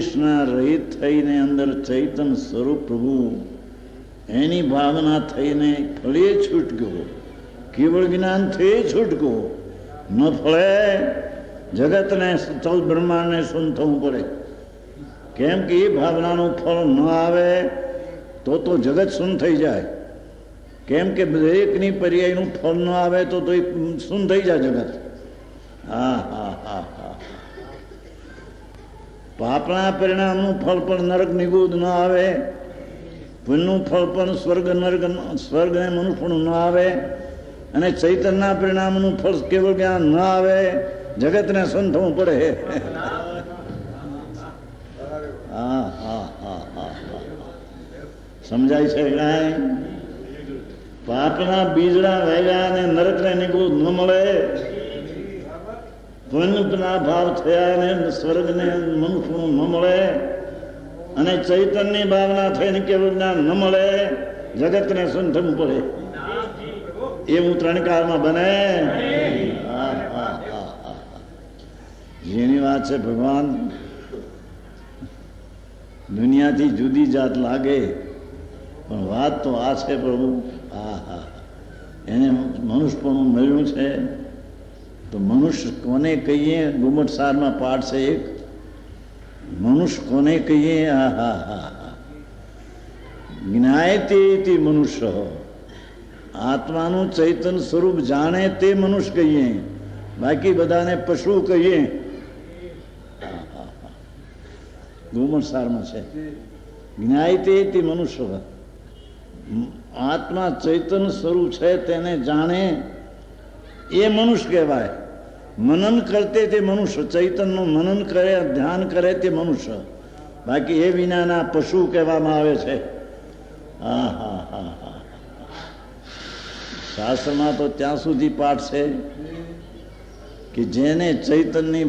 તૃષ્ણા રહિત થઈને અંદર ચૈતન સ્વરૂપ પ્રભુ એની ભાવના થઈને ફળે છૂટક્યો, કેવળ જ્ઞાનથી છૂટકો ન ફળે. જગતને 14 બ્રહ્માંડને શૂન્ય થવું પડે. કેમ કે એ ભાવનાનું ફળ ન આવે તો જગત શૂન્ય થઈ જાય. કેમ કે દરેકની પર્યાયનું ફળ ન આવે તો શૂન્ય થઈ જાય જગત. હા હા હા હા. પાપના પરિણામનું ફળ પણ નરક નિગૂઢ ન આવે, પુણ્યનું ફળ પણ સ્વર્ગ ને મનુષ્યનું ન આવે, અને ચૈતન્યના પરિણામનું ફળ કેવળ જ્ઞાન ન આવે. જગતને શૂન્ય થવું પડે. હા હા હા હા. સમજાય છે કાંઈ? પાપના બીજડા વાગ્યા અને નરકને નિગૂઢ ન મળે, પુણ્યના ભાવ થયા ને સ્વર્ગને મનુષ્યનું ન મળે, અને ચૈતન્યની ભાવના થઈને કેવળ જ્ઞાન ન મળે, જગતને શૂન્ય થવું પડે. એવું 3 કાળમાં બને. જેની વાત છે ભગવાન દુનિયાથી જુદી જાત લાગે, પણ વાત તો આ છે પ્રભુ. હા હા. એને મનુષ્યપણું મળ્યું છે તો મનુષ્ય કોને કહીએ? ગુમટસારમાં પાઠ છે એક, મનુષ્ય કોને કહીએ? હા હા હા. જ્ઞાયતે મનુષ્ય, આત્માનું ચૈતન્ય સ્વરૂપ જાણે તે મનુષ્ય કહીએ, બાકી બધાને પશુ કહીએ. ગુમટસારમાં છે, જ્ઞાયતે મનુષ્ય, આત્મા ચૈતન્ય સ્વરૂપ છે તેને જાણે એ મનુષ્ય કહેવાય. મનન કરતે તે મનુષ્ય, ચૈતન્યનું મનન કરે, ધ્યાન કરે તે મનુષ્ય, બાકી એ વિનાના પશુ કહેવામાં આવે છે. હા હા હા હા. શાસ્ત્રમાં તો ત્યાં સુધી પાઠ છે કે જેને ચૈતન્યની